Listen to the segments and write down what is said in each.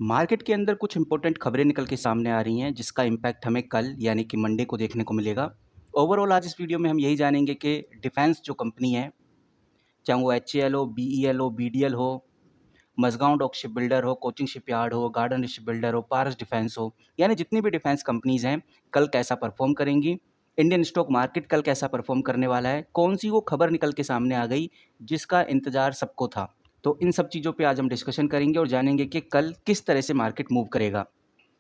Market के अंदर कुछ इंपॉर्टेंट खबरें निकल के सामने आ रही हैं जिसका इम्पैक्ट हमें कल यानी कि मंडे को देखने को मिलेगा। ओवरऑल आज इस वीडियो में हम यही जानेंगे कि डिफेंस जो कंपनी है, चाहे वो एचएएल हो, बीईएल हो, बीडीएल हो, मझगांव डॉक शिप बिल्डर हो, कोचिंग शिपयार्ड हो, गार्डन शिप बिल्डर हो, पारस डिफेंस हो, यानी जितनी भी डिफेंस कंपनीज हैं कल कैसा परफॉर्म करेंगी। इंडियन स्टॉक मार्केट कल कैसा परफॉर्म करने वाला है, कौन सी वो खबर निकल के सामने आ गई जिसका इंतजार सबको था। तो इन सब चीज़ों पे आज हम डिस्कशन करेंगे और जानेंगे कि कल किस तरह से मार्केट मूव करेगा।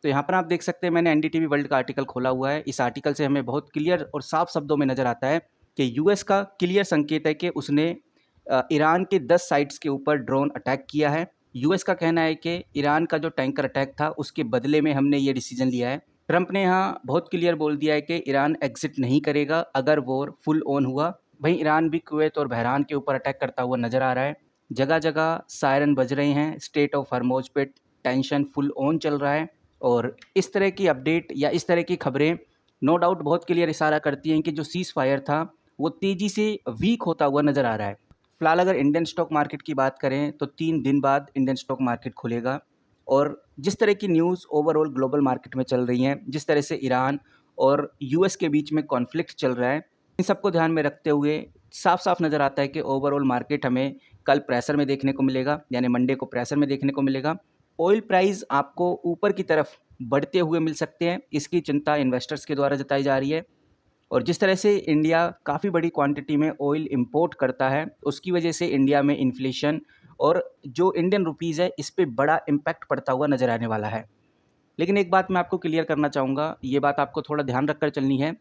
तो यहाँ पर आप देख सकते हैं, मैंने एनडीटीवी वर्ल्ड का आर्टिकल खोला हुआ है। इस आर्टिकल से हमें बहुत क्लियर और साफ शब्दों में नज़र आता है कि यूएस का क्लियर संकेत है कि उसने ईरान के 10 साइट्स के ऊपर ड्रोन अटैक किया है। यूएस का कहना है कि ईरान का जो टैंकर अटैक था उसके बदले में हमने ये डिसीजन लिया है। ट्रंप ने यहाँ बहुत क्लियर बोल दिया है कि ईरान एग्जिट नहीं करेगा अगर वॉर फुल ऑन हुआ। वहीं ईरान भी कुवैत और बहरान के ऊपर अटैक करता हुआ नजर आ रहा है। जगह जगह सायरन बज रहे हैं, स्टेट ऑफ हरमोज पे टेंशन फुल ऑन चल रहा है। और इस तरह की अपडेट या इस तरह की खबरें नो डाउट बहुत क्लियर इशारा करती हैं कि जो सीज़ फायर था वो तेज़ी से वीक होता हुआ नज़र आ रहा है। फिलहाल अगर इंडियन स्टॉक मार्केट की बात करें तो 3 दिन बाद इंडियन स्टॉक मार्केट खुलेगा। और जिस तरह की न्यूज़ ओवरऑल ग्लोबल मार्केट में चल रही हैं, जिस तरह से ईरान और यूएस के बीच में कॉन्फ्लिक्ट चल रहा है, इन सबको ध्यान में रखते हुए साफ साफ नज़र आता है कि ओवरऑल मार्केट हमें कल प्रेशर में देखने को मिलेगा, यानी मंडे को प्रेशर में देखने को मिलेगा। ऑयल प्राइस आपको ऊपर की तरफ बढ़ते हुए मिल सकते हैं, इसकी चिंता इन्वेस्टर्स के द्वारा जताई जा रही है। और जिस तरह से इंडिया काफ़ी बड़ी क्वांटिटी में ऑयल इंपोर्ट करता है, उसकी वजह से इंडिया में इन्फ्लेशन और जो इंडियन रुपीज़ है इस पे बड़ा इम्पैक्ट पड़ता हुआ नज़र आने वाला है। लेकिन एक बात मैं आपको क्लियर करना चाहूँगा, ये बात आपको थोड़ा ध्यान रखकर चलनी है,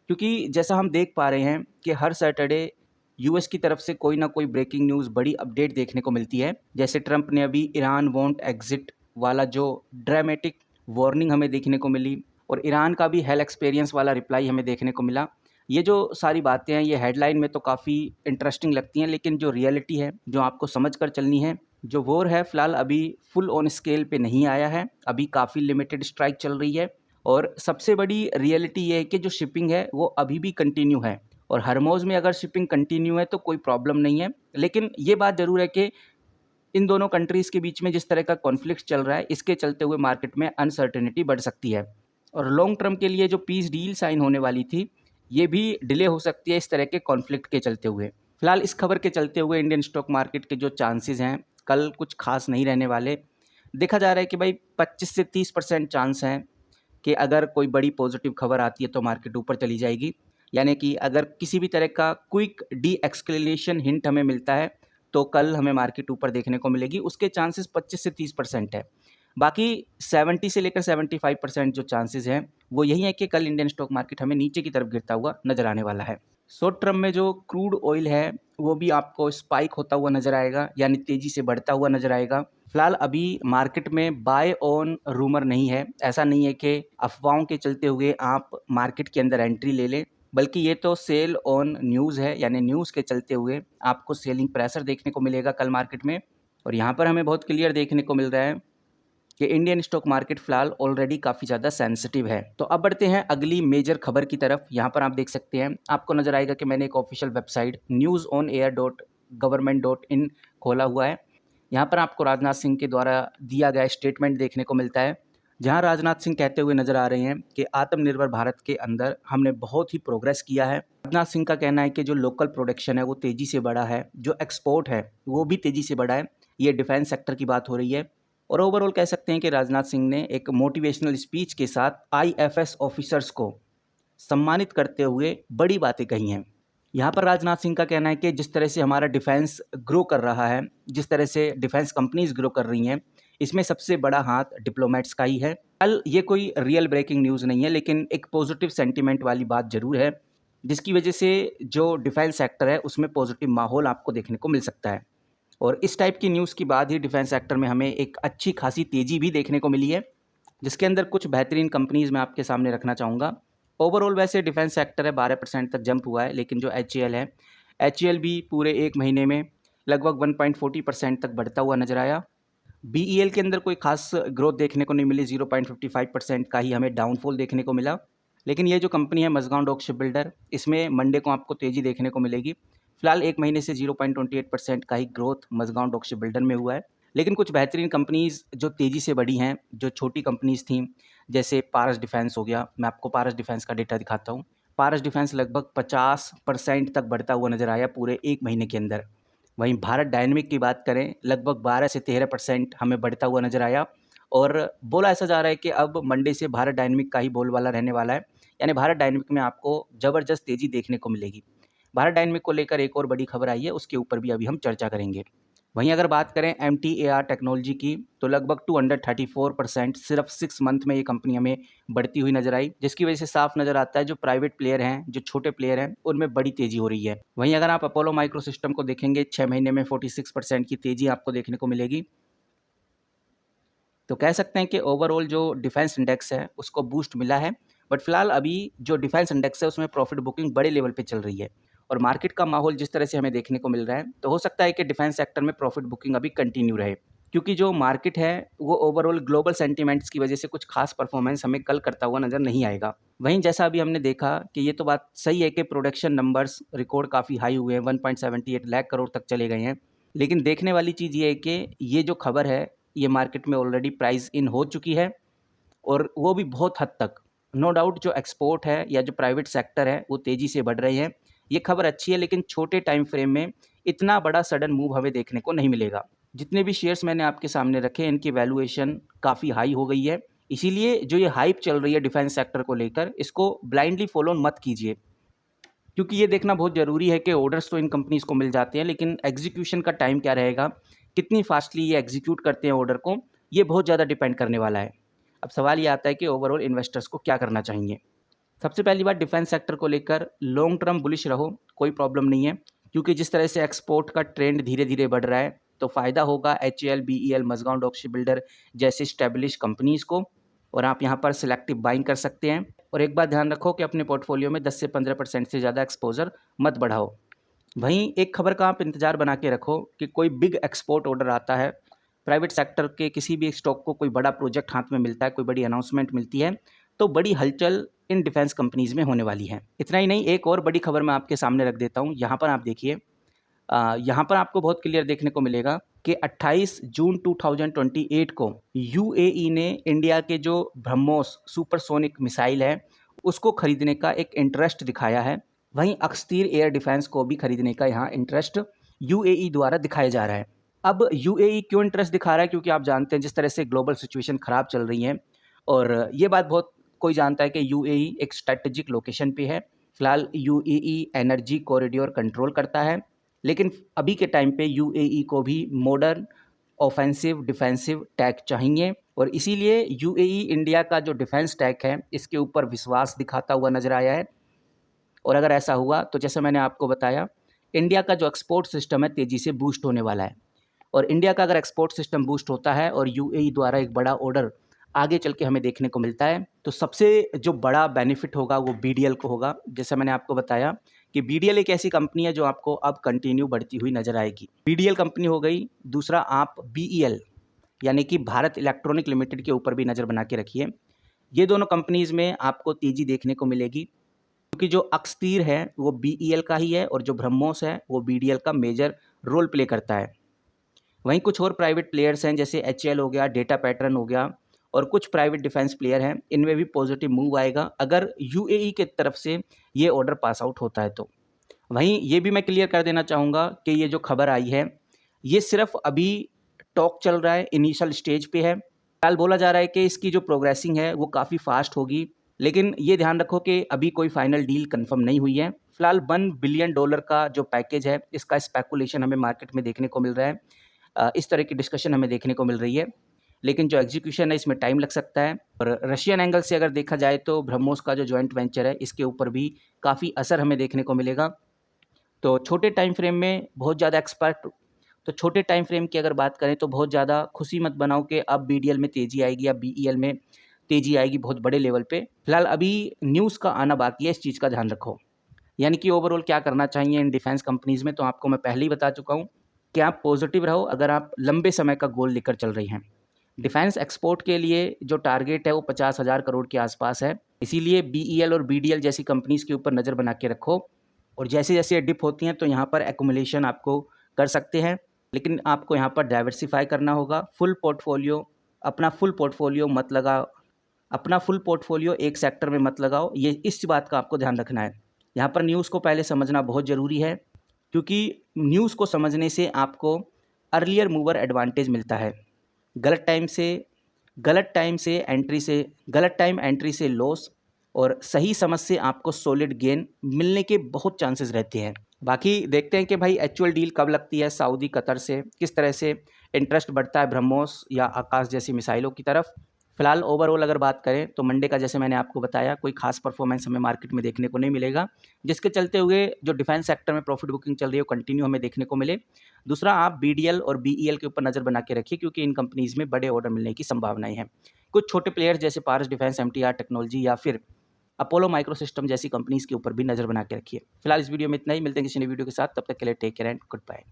क्योंकि जैसा हम देख पा रहे हैं कि हर सैटरडे यूएस की तरफ से कोई ना कोई ब्रेकिंग न्यूज़, बड़ी अपडेट देखने को मिलती है। जैसे ट्रंप ने अभी ईरान वॉन्ट एग्जिट वाला जो ड्रामेटिक वार्निंग हमें देखने को मिली, और ईरान का भी हेल एक्सपीरियंस वाला रिप्लाई हमें देखने को मिला। ये जो सारी बातें हैं ये हेडलाइन में तो काफ़ी इंटरेस्टिंग लगती हैं, लेकिन जो रियलिटी है, जो आपको समझ कर चलनी है, जो वॉर है फ़िलहाल अभी फुल ऑन स्केल पे नहीं आया है, अभी काफ़ी लिमिटेड स्ट्राइक चल रही है। और सबसे बड़ी रियलिटी ये है कि जो शिपिंग है वो अभी भी कंटिन्यू है, और हरमोज़ में अगर शिपिंग कंटिन्यू है तो कोई प्रॉब्लम नहीं है। लेकिन ये बात ज़रूर है कि इन दोनों कंट्रीज़ के बीच में जिस तरह का कॉन्फ्लिक्ट चल रहा है, इसके चलते हुए मार्केट में अनसर्टेनिटी बढ़ सकती है। और लॉन्ग टर्म के लिए जो पीस डील साइन होने वाली थी, ये भी डिले हो सकती है इस तरह के कॉन्फ्लिक्ट के चलते हुए। फिलहाल इस खबर के चलते हुए इंडियन स्टॉक मार्केट के जो चांसेस हैं कल कुछ खास नहीं रहने वाले। देखा जा रहा है कि भाई 25 से 30% चांस हैं कि अगर कोई बड़ी पॉजिटिव खबर आती है तो मार्केट ऊपर चली जाएगी। यानी कि अगर किसी भी तरह का क्विक डी एक्सक्लेनेशन हिंट हमें मिलता है तो कल हमें मार्केट ऊपर देखने को मिलेगी। उसके चांसेस 25 से 30% है। बाकी 70 से लेकर 75% जो चांसेस हैं वो यही है कि कल इंडियन स्टॉक मार्केट हमें नीचे की तरफ गिरता हुआ नजर आने वाला है। शॉर्ट टर्म में जो क्रूड ऑयल है वो भी आपको स्पाइक होता हुआ नजर आएगा, यानी तेजी से बढ़ता हुआ नजर आएगा। फिलहाल अभी मार्केट में बाय ऑन रूमर नहीं है। ऐसा नहीं है कि अफवाहों के चलते हुए आप मार्केट के अंदर एंट्री ले लें, बल्कि ये तो सेल ऑन न्यूज़ है, यानी न्यूज़ के चलते हुए आपको सेलिंग प्रेशर देखने को मिलेगा कल मार्केट में। और यहाँ पर हमें बहुत क्लियर देखने को मिल रहा है कि इंडियन स्टॉक मार्केट फिलहाल ऑलरेडी काफ़ी ज़्यादा सेंसिटिव है। तो अब बढ़ते हैं अगली मेजर खबर की तरफ। यहाँ पर आप देख सकते हैं, आपको नजर आएगा कि मैंने एक ऑफिशियल वेबसाइट newsonair.government.in खोला हुआ है। यहाँ पर आपको राजनाथ सिंह के द्वारा दिया गया स्टेटमेंट देखने को मिलता है, जहाँ राजनाथ सिंह कहते हुए नजर आ रहे हैं कि आत्मनिर्भर भारत के अंदर हमने बहुत ही प्रोग्रेस किया है। राजनाथ सिंह का कहना है कि जो लोकल प्रोडक्शन है वो तेज़ी से बढ़ा है, जो एक्सपोर्ट है वो भी तेज़ी से बढ़ा है। ये डिफेंस सेक्टर की बात हो रही है। और ओवरऑल कह सकते हैं कि राजनाथ सिंह ने एक मोटिवेशनल स्पीच के साथ आईएफएस ऑफिसर्स को सम्मानित करते हुए बड़ी बातें कही हैं। यहाँ पर राजनाथ सिंह का कहना है कि जिस तरह से हमारा डिफेंस ग्रो कर रहा है, जिस तरह से डिफेंस कंपनीज ग्रो कर रही हैं, इसमें सबसे बड़ा हाथ डिप्लोमेट्स का ही है। कल ये कोई रियल ब्रेकिंग न्यूज़ नहीं है, लेकिन एक पॉजिटिव सेंटीमेंट वाली बात ज़रूर है, जिसकी वजह से जो डिफेंस सेक्टर है उसमें पॉजिटिव माहौल आपको देखने को मिल सकता है। और इस टाइप की न्यूज़ के बाद ही डिफेंस सेक्टर में हमें एक अच्छी खासी तेज़ी भी देखने को मिली है, जिसके अंदर कुछ बेहतरीन कंपनीज़ मैं आपके सामने रखना चाहूँगा। ओवरऑल वैसे डिफेंस सेक्टर है 12% तक जंप हुआ है, लेकिन जो एचएएल है, एचएएल भी पूरे एक महीने में लगभग 1.40% तक बढ़ता हुआ नजर आया। बीईएल के अंदर कोई खास ग्रोथ देखने को नहीं मिली, 0.55% का ही हमें डाउनफॉल देखने को मिला। लेकिन ये जो कंपनी है मझगांव डॉक शिप बिल्डर, इसमें मंडे को आपको तेज़ी देखने को मिलेगी। फिलहाल एक महीने से 0.28% का ही growth Mazagon dock ship builder में हुआ है। लेकिन कुछ बेहतरीन कंपनीज़ जो तेज़ी से बढ़ी हैं, जो छोटी कंपनीज़ थीं, जैसे पारस डिफेंस हो गया। मैं आपको पारस डिफेंस का डेटा दिखाता हूँ। पारस डिफेंस लगभग 50% तक बढ़ता हुआ नज़र आया पूरे 1 महीने के अंदर। वहीं भारत डायनेमिक की बात करें, लगभग 12 से 13% हमें बढ़ता हुआ नज़र आया और बोला ऐसा जा रहा है कि अब मंडे से भारत डायनेमिक का ही बोलबाला रहने वाला है। यानी भारत डायनेमिक में आपको ज़बरदस्त तेज़ी देखने को मिलेगी। भारत डायनेमिक को लेकर एक और बड़ी खबर आई है, उसके ऊपर भी अभी हम चर्चा करेंगे। वहीं अगर बात करें MTAR टेक्नोलॉजी की, तो लगभग 234% सिर्फ 6 मंथ में ये कंपनी हमें बढ़ती हुई नजर आई, जिसकी वजह से साफ नजर आता है जो प्राइवेट प्लेयर हैं, जो छोटे प्लेयर हैं, उनमें बड़ी तेजी हो रही है। वहीं अगर आप अपोलो माइक्रो सिस्टम को देखेंगे, 6 महीने में 46% की तेजी आपको देखने को मिलेगी। तो कह सकते हैं कि ओवरऑल जो डिफेंस इंडेक्स है उसको बूस्ट मिला है, बट फिलहाल अभी जो डिफेंस इंडेक्स है उसमें प्रॉफिट बुकिंग बड़े लेवल पे चल रही है और मार्केट का माहौल जिस तरह से हमें देखने को मिल रहा है, तो हो सकता है कि डिफेंस सेक्टर में प्रॉफिट बुकिंग अभी कंटिन्यू रहे, क्योंकि जो मार्केट है वो ओवरऑल ग्लोबल सेंटीमेंट्स की वजह से कुछ खास परफॉर्मेंस हमें कल करता हुआ नजर नहीं आएगा। वहीं जैसा अभी हमने देखा कि ये तो बात सही है कि प्रोडक्शन नंबर्स रिकॉर्ड काफ़ी हाई हुए हैं, 1.78 लाख करोड़ तक चले गए हैं, लेकिन देखने वाली चीज़ ये है कि ये जो खबर है ये मार्केट में ऑलरेडी प्राइस इन हो चुकी है और वो भी बहुत हद तक। नो डाउट जो एक्सपोर्ट है या जो प्राइवेट सेक्टर है वो तेज़ी से बढ़ रहे हैं, ये खबर अच्छी है, लेकिन छोटे टाइम फ्रेम में इतना बड़ा सडन मूव हमें देखने को नहीं मिलेगा। जितने भी शेयर्स मैंने आपके सामने रखे इनकी वैल्यूएशन काफ़ी हाई हो गई है, इसीलिए जो ये हाइप चल रही है डिफेंस सेक्टर को लेकर, इसको ब्लाइंडली फॉलो मत कीजिए, क्योंकि ये देखना बहुत ज़रूरी है कि ऑर्डर्स तो इन कंपनीज़ को मिल जाते हैं, लेकिन एग्जीक्यूशन का टाइम क्या रहेगा, कितनी फास्टली ये एग्जीक्यूट करते हैं ऑर्डर को, ये बहुत ज़्यादा डिपेंड करने वाला है। अब सवाल ये आता है कि ओवरऑल इन्वेस्टर्स को क्या करना चाहिए। सबसे पहली बात, डिफेंस सेक्टर को लेकर लॉन्ग टर्म बुलिश रहो, कोई प्रॉब्लम नहीं है, क्योंकि जिस तरह से एक्सपोर्ट का ट्रेंड धीरे धीरे बढ़ रहा है, तो फ़ायदा होगा HAL, BEL, Mazagon dock ship builder जैसे स्टेब्लिश कंपनीज़ को, और आप यहाँ पर सिलेक्टिव बाइंग कर सकते हैं। और एक बात ध्यान रखो कि अपने पोर्टफोलियो में 10 से 15% से ज़्यादा एक्सपोजर मत बढ़ाओ। वहीं एक खबर का आप इंतज़ार बना के रखो कि कोई बिग एक्सपोर्ट ऑर्डर आता है, प्राइवेट सेक्टर के किसी भी स्टॉक को कोई बड़ा प्रोजेक्ट हाथ में मिलता है, कोई बड़ी अनाउंसमेंट मिलती है, तो बड़ी हलचल इन डिफेंस कंपनीज़ में होने वाली है। इतना ही नहीं, एक और बड़ी खबर मैं आपके सामने रख देता हूँ। यहाँ पर आप देखिए, यहाँ पर आपको बहुत क्लियर देखने को मिलेगा कि 28 जून 2028 को UAE ने इंडिया के जो ब्रह्मोस सुपरसोनिक मिसाइल है उसको खरीदने का एक इंटरेस्ट दिखाया है। वहीं अक्सतीर एयर डिफेंस को भी खरीदने का यहाँ इंटरेस्ट UAE द्वारा दिखाया जा रहा है। अब UAE क्यों इंटरेस्ट दिखा रहा है, क्योंकि आप जानते हैं जिस तरह से ग्लोबल सिचुएशन ख़राब चल रही है, और ये बात बहुत कोई जानता है कि UAE एक स्ट्रेटेजिक लोकेशन पे है। फिलहाल UAE एनर्जी कॉरिडोर कंट्रोल करता है, लेकिन अभी के टाइम पे UAE को भी मॉडर्न ऑफेंसिव डिफेंसिव टैक चाहिए, और इसीलिए UAE इंडिया का जो डिफेंस टैक है इसके ऊपर विश्वास दिखाता हुआ नजर आया है। और अगर ऐसा हुआ तो जैसे मैंने आपको बताया, इंडिया का जो एक्सपोर्ट सिस्टम है तेज़ी से बूस्ट होने वाला है, और इंडिया का अगर एक्सपोर्ट सिस्टम बूस्ट होता है और UAE द्वारा एक बड़ा ऑर्डर आगे चल के हमें देखने को मिलता है, तो सबसे जो बड़ा बेनिफिट होगा वो BDL को होगा। जैसा मैंने आपको बताया कि BDL एक ऐसी कंपनी है जो आपको अब कंटिन्यू बढ़ती हुई नजर आएगी। BDL कंपनी हो गई। दूसरा, आप BEL यानी कि भारत इलेक्ट्रॉनिक लिमिटेड के ऊपर भी नज़र बना के रखिए। ये दोनों कंपनीज़ में आपको तेज़ी देखने को मिलेगी, क्योंकि जो अक्सतीर है वो BEL का ही है और जो ब्रह्मोस है वो BDL का मेजर रोल प्ले करता है। वहीं कुछ और प्राइवेट प्लेयर्स हैं जैसे HAL हो गया, डेटा पैटर्न हो गया, और कुछ प्राइवेट डिफेंस प्लेयर हैं, इनमें भी पॉजिटिव मूव आएगा अगर UAE के तरफ से ये ऑर्डर पास आउट होता है तो। वहीं ये भी मैं क्लियर कर देना चाहूँगा कि ये जो खबर आई है ये सिर्फ अभी टॉक चल रहा है, इनिशियल स्टेज पे है। फिलहाल बोला जा रहा है कि इसकी जो प्रोग्रेसिंग है वो काफ़ी फास्ट होगी, लेकिन ये ध्यान रखो कि अभी कोई फाइनल डील कंफर्म नहीं हुई है। फिलहाल $1 बिलियन का जो पैकेज है इसका स्पेकुलेशन हमें मार्केट में देखने को मिल रहा है, इस तरह की डिस्कशन हमें देखने को मिल रही है, लेकिन जो एग्जीक्यूशन है इसमें टाइम लग सकता है। और रशियन एंगल से अगर देखा जाए तो ब्रह्मोस का जो जॉइंट वेंचर है इसके ऊपर भी काफ़ी असर हमें देखने को मिलेगा। तो छोटे टाइम फ्रेम में बहुत ज़्यादा तो छोटे टाइम फ्रेम की अगर बात करें तो बहुत ज़्यादा खुशी मत बनाओ कि अब BDL में तेज़ी आएगी या BEL में तेज़ी आएगी बहुत बड़े लेवल पे। फिलहाल अभी न्यूज़ का आना बाकी है, इस चीज़ का ध्यान रखो। यानी कि ओवरऑल क्या करना चाहिए इन डिफेंस कंपनीज़ में, तो आपको मैं पहले ही बता चुका हूँ कि आप पॉजिटिव रहो अगर आप लंबे समय का गोल लेकर चल रही हैं। डिफेंस एक्सपोर्ट के लिए जो टारगेट है वो 50,000 करोड़ के आसपास है, इसीलिए BEL और BDL जैसी कंपनीज़ के ऊपर नज़र बना के रखो, और जैसे जैसे डिप होती हैं तो यहाँ पर एक्यूमुलेशन आपको कर सकते हैं। लेकिन आपको यहाँ पर डाइवर्सिफ़ाई करना होगा। अपना फुल पोर्टफोलियो मत लगाओ, अपना फुल पोर्टफोलियो एक सेक्टर में मत लगाओ, ये इस बात का आपको ध्यान रखना है। यहाँ पर न्यूज़ को पहले समझना बहुत ज़रूरी है, क्योंकि न्यूज़ को समझने से आपको अर्लियर मूवर एडवांटेज मिलता है। गलत टाइम एंट्री से लॉस और सही समझ से आपको सॉलिड गेन मिलने के बहुत चांसेस रहते हैं। बाकी देखते हैं कि भाई एक्चुअल डील कब लगती है सऊदी कतर से, किस तरह से इंटरेस्ट बढ़ता है ब्रह्मोस या आकाश जैसी मिसाइलों की तरफ। फिलहाल ओवरऑल अगर बात करें तो मंडे का जैसे मैंने आपको बताया कोई खास परफॉर्मेंस हमें मार्केट में देखने को नहीं मिलेगा, जिसके चलते हुए जो डिफेंस सेक्टर में प्रॉफिट बुकिंग चल रही है वो कंटिन्यू हमें देखने को मिले। दूसरा, आप बीडीएल और बीईएल के ऊपर नज़र बना के रखिए, क्योंकि इन कंपनीज़ में बड़े ऑर्डर मिलने की संभावनाएं हैं। कुछ छोटे प्लेयर्स जैसे पारस डिफेंस, एमटीआर टेक्नोलॉजी या फिर अपोलो माइक्रो सिस्टम जैसी कंपनीज़ के ऊपर भी नज़र बना के रखिए। फिलहाल इस वीडियो में इतना ही, मिलते हैं किसी नई वीडियो के साथ, तब तक के लिए take care and good bye.